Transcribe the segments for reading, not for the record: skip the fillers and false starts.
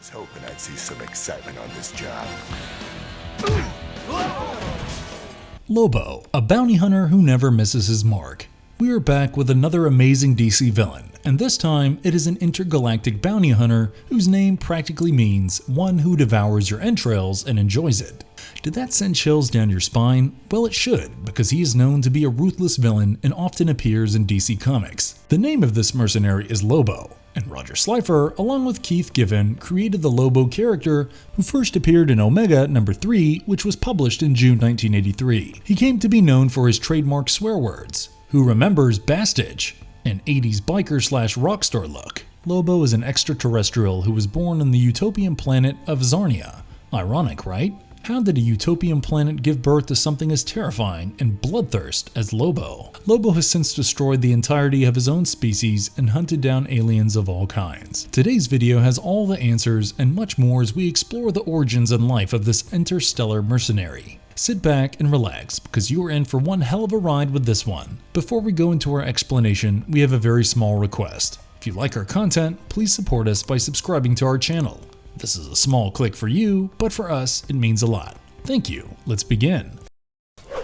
was hoping I'd see some excitement on this job. Lobo, a bounty hunter who never misses his mark. We are back with another amazing DC villain, and this time it is an intergalactic bounty hunter whose name practically means one who devours your entrails and enjoys it. Did that send chills down your spine? Well, it should, because he is known to be a ruthless villain and often appears in DC Comics. The name of this mercenary is Lobo, and Roger Slifer, along with Keith Giffen, created the Lobo character, who first appeared in Omega #3, which was published in June 1983. He came to be known for his trademark swear words. Who remembers bastich? An 80s biker/rockstar look. Lobo is an extraterrestrial who was born on the utopian planet of Czarnia. Ironic, right? How did a utopian planet give birth to something as terrifying and bloodthirst as Lobo? Lobo has since destroyed the entirety of his own species and hunted down aliens of all kinds. Today's video has all the answers and much more as we explore the origins and life of this interstellar mercenary. Sit back and relax, because you are in for one hell of a ride with this one. Before we go into our explanation, we have a very small request. If you like our content, please support us by subscribing to our channel. This is a small click for you, but for us, it means a lot. Thank you. Let's begin.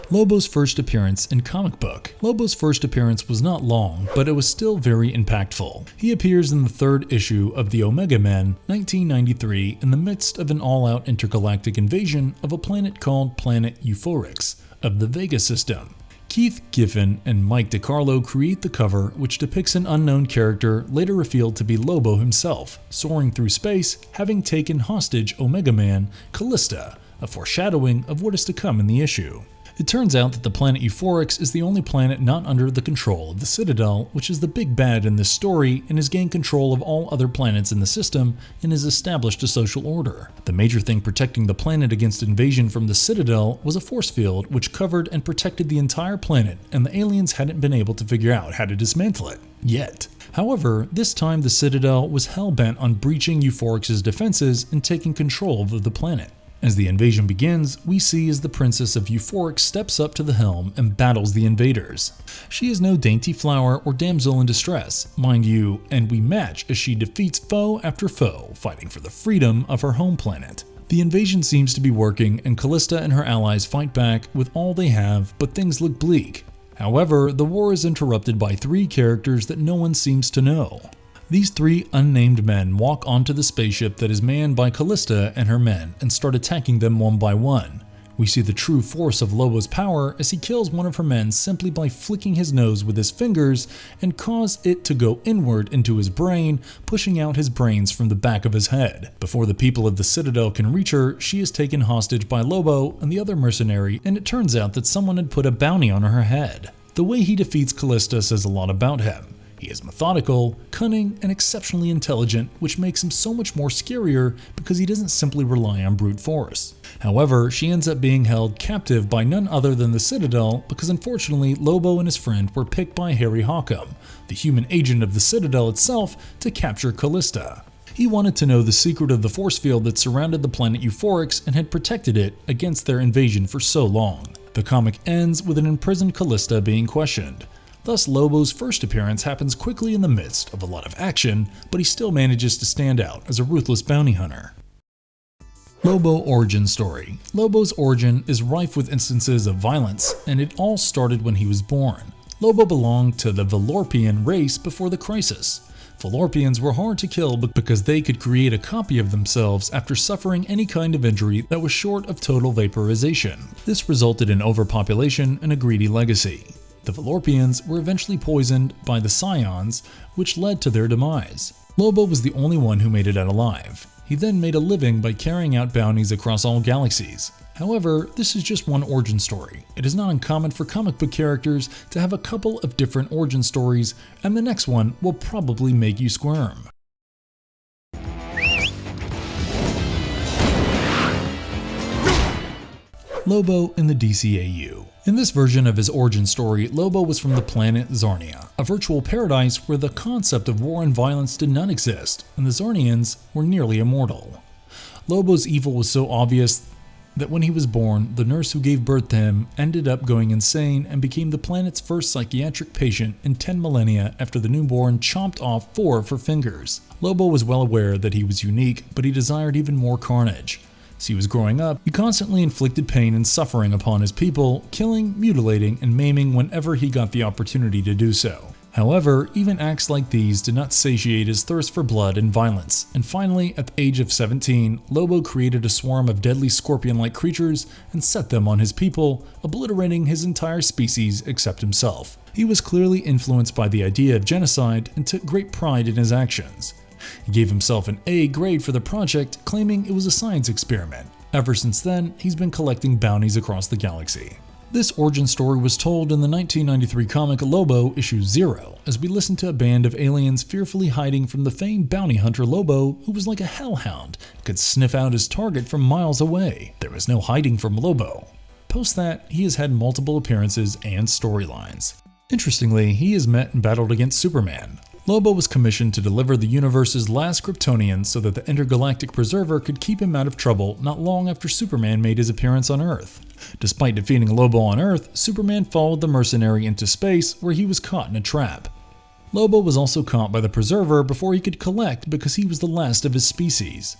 Lobo's first appearance in comic book. Lobo's first appearance was not long, but it was still very impactful. He appears in the third issue of the Omega Men, 1993, in the midst of an all-out intergalactic invasion of a planet called Planet Euphorix of the Vega system. Keith Giffen and Mike DiCarlo create the cover, which depicts an unknown character later revealed to be Lobo himself, soaring through space, having taken hostage Omega Man Callista, a foreshadowing of what is to come in the issue. It turns out that the planet Euphorix is the only planet not under the control of the Citadel, which is the big bad in this story and has gained control of all other planets in the system and has established a social order. The major thing protecting the planet against invasion from the Citadel was a force field which covered and protected the entire planet, and the aliens hadn't been able to figure out how to dismantle it. Yet. However, this time the Citadel was hell-bent on breaching Euphorix's defenses and taking control of the planet. As the invasion begins, we see as the princess of Euphorix steps up to the helm and battles the invaders. She is no dainty flower or damsel in distress, mind you, and we match as she defeats foe after foe, fighting for the freedom of her home planet. The invasion seems to be working, and Callista and her allies fight back with all they have, but things look bleak. However, the war is interrupted by three characters that no one seems to know. These three unnamed men walk onto the spaceship that is manned by Callista and her men and start attacking them one by one. We see the true force of Lobo's power as he kills one of her men simply by flicking his nose with his fingers and cause it to go inward into his brain, pushing out his brains from the back of his head. Before the people of the Citadel can reach her, she is taken hostage by Lobo and the other mercenary, and it turns out that someone had put a bounty on her head. The way he defeats Callista says a lot about him. He is methodical, cunning, and exceptionally intelligent, which makes him so much more scarier because he doesn't simply rely on brute force. However, she ends up being held captive by none other than the Citadel because unfortunately Lobo and his friend were picked by Harry Hawkham, the human agent of the Citadel itself, to capture Callista. He wanted to know the secret of the force field that surrounded the planet Euphorix and had protected it against their invasion for so long. The comic ends with an imprisoned Callista being questioned. Thus, Lobo's first appearance happens quickly in the midst of a lot of action, but he still manages to stand out as a ruthless bounty hunter. Lobo origin story. Lobo's origin is rife with instances of violence, and it all started when he was born. Lobo belonged to the Valorpian race before the crisis. Valorpians were hard to kill because they could create a copy of themselves after suffering any kind of injury that was short of total vaporization. This resulted in overpopulation and a greedy legacy. The Valorpians were eventually poisoned by the Scions, which led to their demise. Lobo was the only one who made it out alive. He then made a living by carrying out bounties across all galaxies. However, this is just one origin story. It is not uncommon for comic book characters to have a couple of different origin stories, and the next one will probably make you squirm. Lobo in the DCAU. In this version of his origin story, Lobo was from the planet Czarnia, a virtual paradise where the concept of war and violence did not exist, and the Czarnians were nearly immortal. Lobo's evil was so obvious that when he was born, the nurse who gave birth to him ended up going insane and became the planet's first psychiatric patient in 10 millennia after the newborn chomped off 4 of her fingers. Lobo was well aware that he was unique, but he desired even more carnage. As he was growing up, he constantly inflicted pain and suffering upon his people, killing, mutilating, and maiming whenever he got the opportunity to do so. However, even acts like these did not satiate his thirst for blood and violence, and finally, at the age of 17, Lobo created a swarm of deadly scorpion-like creatures and set them on his people, obliterating his entire species except himself. He was clearly influenced by the idea of genocide and took great pride in his actions. He gave himself an A grade for the project, claiming it was a science experiment. Ever since then, he's been collecting bounties across the galaxy. This origin story was told in the 1993 comic Lobo Issue 0, as we listened to a band of aliens fearfully hiding from the famed bounty hunter Lobo, who was like a hellhound and could sniff out his target from miles away. There was no hiding from Lobo. Post that, he has had multiple appearances and storylines. Interestingly, he has met and battled against Superman. Lobo was commissioned to deliver the universe's last Kryptonian so that the intergalactic preserver could keep him out of trouble not long after Superman made his appearance on Earth. Despite defeating Lobo on Earth, Superman followed the Mercenary into space where he was caught in a trap. Lobo was also caught by the preserver before he could collect because he was the last of his species.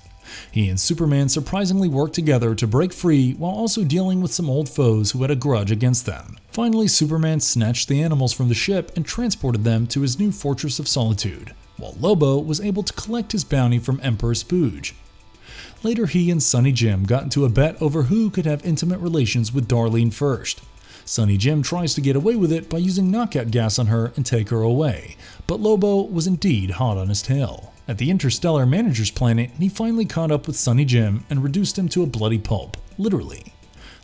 He and Superman surprisingly worked together to break free while also dealing with some old foes who had a grudge against them. Finally, Superman snatched the animals from the ship and transported them to his new Fortress of Solitude, while Lobo was able to collect his bounty from Emperor Spooge. Later, he and Sonny Jim got into a bet over who could have intimate relations with Darlene first. Sonny Jim tries to get away with it by using knockout gas on her and take her away, but Lobo was indeed hot on his tail. At the Interstellar Manager's Planet, he finally caught up with Sonny Jim and reduced him to a bloody pulp, literally.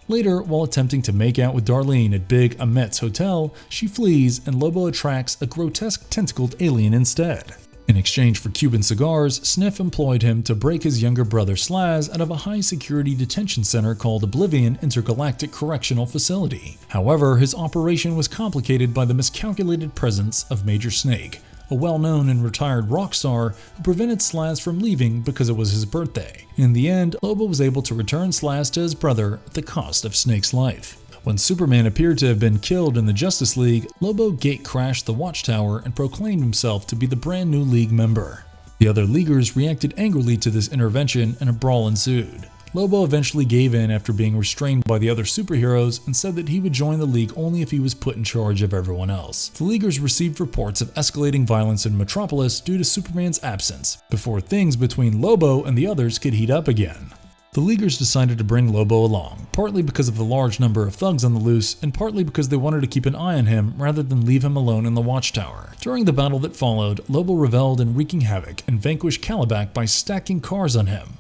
Later, while attempting to make out with Darlene at Big Amet's hotel, she flees and Lobo attracts a grotesque tentacled alien instead. In exchange for Cuban cigars, Sniff employed him to break his younger brother Slaz out of a high-security detention center called Oblivion Intergalactic Correctional Facility. However, his operation was complicated by the miscalculated presence of Major Snake, a well-known and retired rock star who prevented Slaz from leaving because it was his birthday. In the end, Lobo was able to return Slaz to his brother at the cost of Snake's life. When Superman appeared to have been killed in the Justice League, Lobo gate-crashed the Watchtower and proclaimed himself to be the brand new League member. The other Leaguers reacted angrily to this intervention and a brawl ensued. Lobo eventually gave in after being restrained by the other superheroes and said that he would join the League only if he was put in charge of everyone else. The Leaguers received reports of escalating violence in Metropolis due to Superman's absence, before things between Lobo and the others could heat up again. The Leaguers decided to bring Lobo along, partly because of the large number of thugs on the loose, and partly because they wanted to keep an eye on him rather than leave him alone in the Watchtower. During the battle that followed, Lobo reveled in wreaking havoc and vanquished Calibac by stacking cars on him.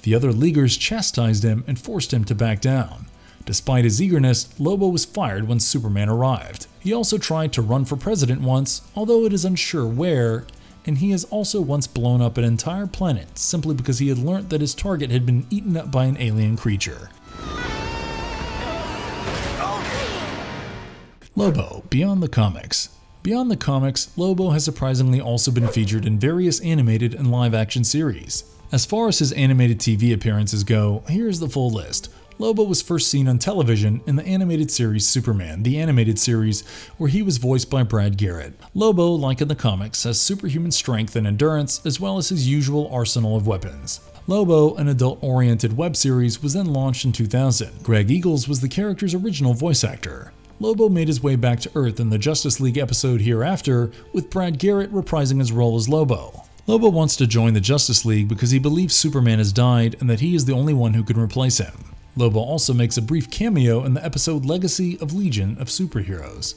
The other Leaguers chastised him and forced him to back down. Despite his eagerness, Lobo was fired when Superman arrived. He also tried to run for president once, although it is unsure where, and he has also once blown up an entire planet simply because he had learnt that his target had been eaten up by an alien creature. Lobo, Beyond the Comics. Beyond the comics, Lobo has surprisingly also been featured in various animated and live-action series. As far as his animated TV appearances go, here's the full list. Lobo was first seen on television in the animated series Superman, the animated series, where he was voiced by Brad Garrett. Lobo, like in the comics, has superhuman strength and endurance, as well as his usual arsenal of weapons. Lobo, an adult-oriented web series, was then launched in 2000. Greg Eagles was the character's original voice actor. Lobo made his way back to Earth in the Justice League episode Hereafter, with Brad Garrett reprising his role as Lobo. Lobo wants to join the Justice League because he believes Superman has died and that he is the only one who can replace him. Lobo also makes a brief cameo in the episode Legacy of Legion of Superheroes.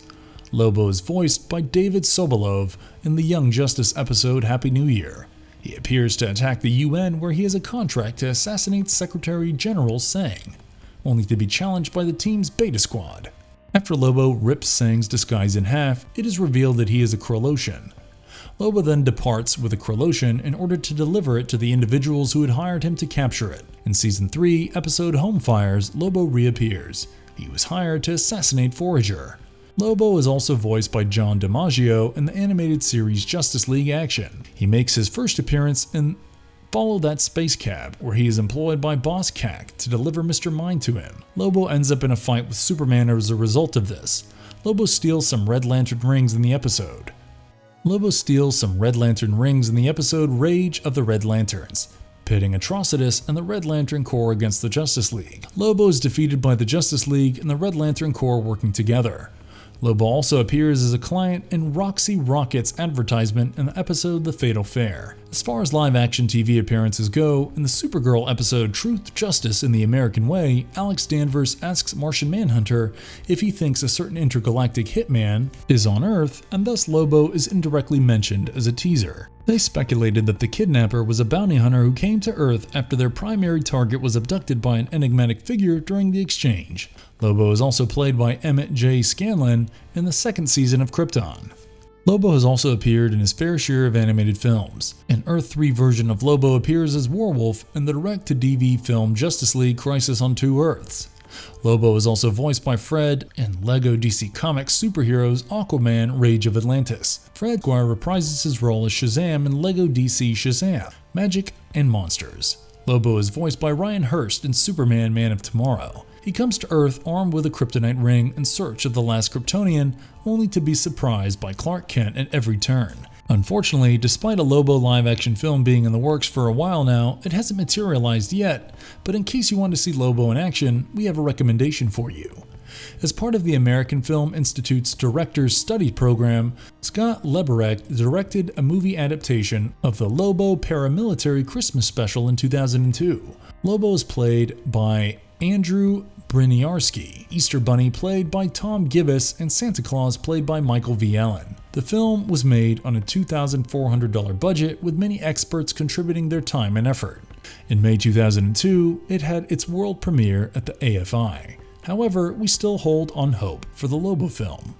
Lobo is voiced by David Sobolov in the Young Justice episode Happy New Year. He appears to attack the UN where he has a contract to assassinate Secretary General Sang, only to be challenged by the team's Beta Squad. After Lobo rips Sang's disguise in half, it is revealed that he is a Kroloshan. Lobo then departs with a Kroloshan in order to deliver it to the individuals who had hired him to capture it. In Season 3, episode Home Fires, Lobo reappears. He was hired to assassinate Forager. Lobo is also voiced by John DiMaggio in the animated series Justice League Action. He makes his first appearance in Follow that space cab, where he is employed by Boss Cack to deliver Mr. Mind to him. Lobo ends up in a fight with Superman as a result of this. Lobo steals some Red Lantern rings in the episode. Rage of the Red Lanterns, pitting Atrocitus and the Red Lantern Corps against the Justice League. Lobo is defeated by the Justice League and the Red Lantern Corps working together. Lobo also appears as a client in Roxy Rocket's advertisement in the episode The Fatal Fair. As far as live-action TV appearances go, in the Supergirl episode Truth, Justice in the American Way, Alex Danvers asks Martian Manhunter if he thinks a certain intergalactic hitman is on Earth, and thus Lobo is indirectly mentioned as a teaser. They speculated that the kidnapper was a bounty hunter who came to Earth after their primary target was abducted by an enigmatic figure during the exchange. Lobo is also played by Emmett J. Scanlon in the second season of Krypton. Lobo has also appeared in his fair share of animated films. An Earth 3 version of Lobo appears as Warwolf in the direct-to-DVD film Justice League Crisis on Two Earths. Lobo is also voiced by Fred in LEGO DC Comics superheroes Aquaman Rage of Atlantis. Fred Squire reprises his role as Shazam in LEGO DC Shazam, Magic and Monsters. Lobo is voiced by Ryan Hurst in Superman Man of Tomorrow. He comes to Earth armed with a kryptonite ring in search of the last Kryptonian, only to be surprised by Clark Kent at every turn. Unfortunately, despite a Lobo live-action film being in the works for a while now, it hasn't materialized yet, but in case you want to see Lobo in action, we have a recommendation for you. As part of the American Film Institute's Director's Study Program, Scott Leberecht directed a movie adaptation of the Lobo Paramilitary Christmas Special in 2002. Lobo is played by Andrew Briniarski, Easter Bunny played by Tom Gibbs, and Santa Claus played by Michael V. Allen. The film was made on a $2,400 budget, with many experts contributing their time and effort. In May 2002, it had its world premiere at the AFI. However, we still hold on hope for the Lobo film.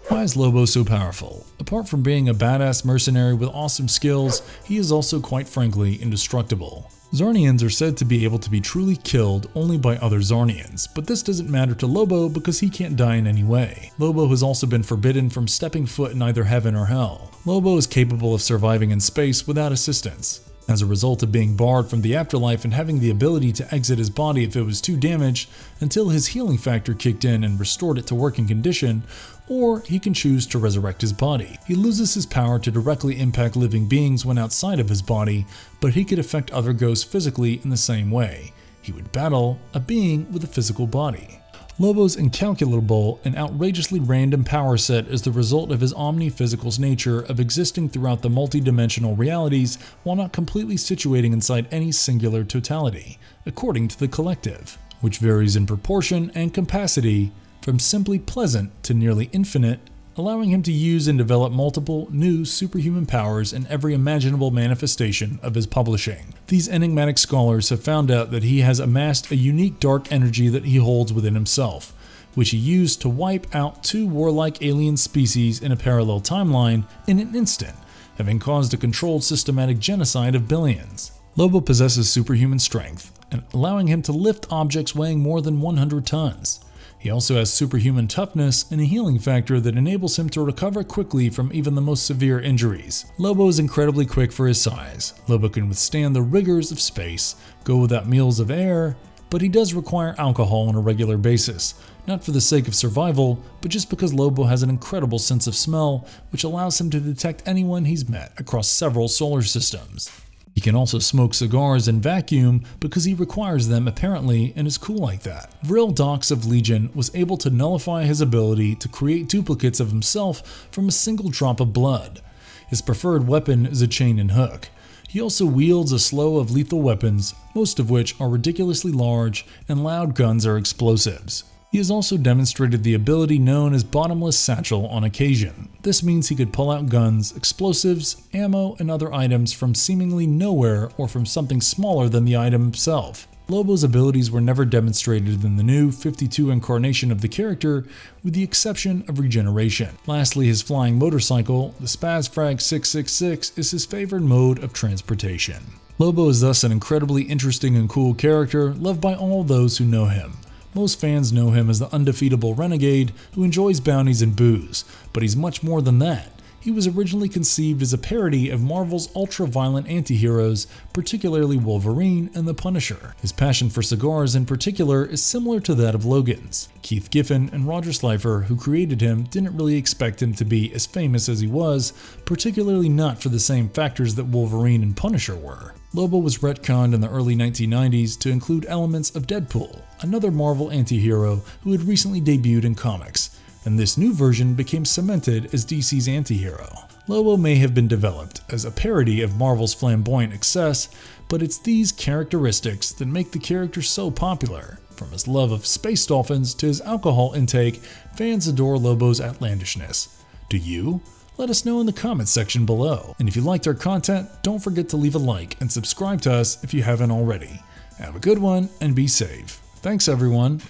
Why is Lobo so powerful? Apart from being a badass mercenary with awesome skills, he is also quite frankly indestructible. Czarnians are said to be able to be truly killed only by other Czarnians, but this doesn't matter to Lobo because he can't die in any way. Lobo has also been forbidden from stepping foot in either heaven or hell. Lobo is capable of surviving in space without assistance. As a result of being barred from the afterlife and having the ability to exit his body if it was too damaged until his healing factor kicked in and restored it to working condition, or he can choose to resurrect his body. He loses his power to directly impact living beings when outside of his body, but he could affect other ghosts physically in the same way. He would battle a being with a physical body. Lobo's incalculable and outrageously random power set is the result of his omni-physical's nature of existing throughout the multi-dimensional realities while not completely situating inside any singular totality, according to the collective, which varies in proportion and capacity from simply pleasant to nearly infinite, allowing him to use and develop multiple new superhuman powers in every imaginable manifestation of his publishing. These enigmatic scholars have found out that he has amassed a unique dark energy that he holds within himself, which he used to wipe out two warlike alien species in a parallel timeline in an instant, having caused a controlled systematic genocide of billions. Lobo possesses superhuman strength, and allowing him to lift objects weighing more than 100 tons. He also has superhuman toughness and a healing factor that enables him to recover quickly from even the most severe injuries. Lobo is incredibly quick for his size. Lobo can withstand the rigors of space, go without meals of air, but he does require alcohol on a regular basis, not for the sake of survival, but just because Lobo has an incredible sense of smell, which allows him to detect anyone he's met across several solar systems. He can also smoke cigars and vacuum because he requires them apparently and is cool like that. Vril Dox of Legion was able to nullify his ability to create duplicates of himself from a single drop of blood. His preferred weapon is a chain and hook. He also wields a slew of lethal weapons, most of which are ridiculously large, and loud guns are explosives. He has also demonstrated the ability known as Bottomless Satchel on occasion. This means he could pull out guns, explosives, ammo, and other items from seemingly nowhere or from something smaller than the item itself. Lobo's abilities were never demonstrated in the new 52 incarnation of the character, with the exception of regeneration. Lastly, his flying motorcycle, the Spazfrag 666, is his favorite mode of transportation. Lobo is thus an incredibly interesting and cool character, loved by all those who know him. Most fans know him as the undefeatable renegade who enjoys bounties and booze, but he's much more than that. He was originally conceived as a parody of Marvel's ultra-violent anti-heroes, particularly Wolverine and the Punisher. His passion for cigars in particular is similar to that of Logan's. Keith Giffen and Roger Slifer, who created him, didn't really expect him to be as famous as he was, particularly not for the same factors that Wolverine and Punisher were. Lobo was retconned in the early 1990s to include elements of Deadpool, another Marvel anti-hero who had recently debuted in comics, and this new version became cemented as DC's anti-hero. Lobo may have been developed as a parody of Marvel's flamboyant excess, but it's these characteristics that make the character so popular. From his love of space dolphins to his alcohol intake, fans adore Lobo's outlandishness. Do you? Let us know in the comments section below. And if you liked our content, don't forget to leave a like and subscribe to us if you haven't already. Have a good one and be safe. Thanks everyone.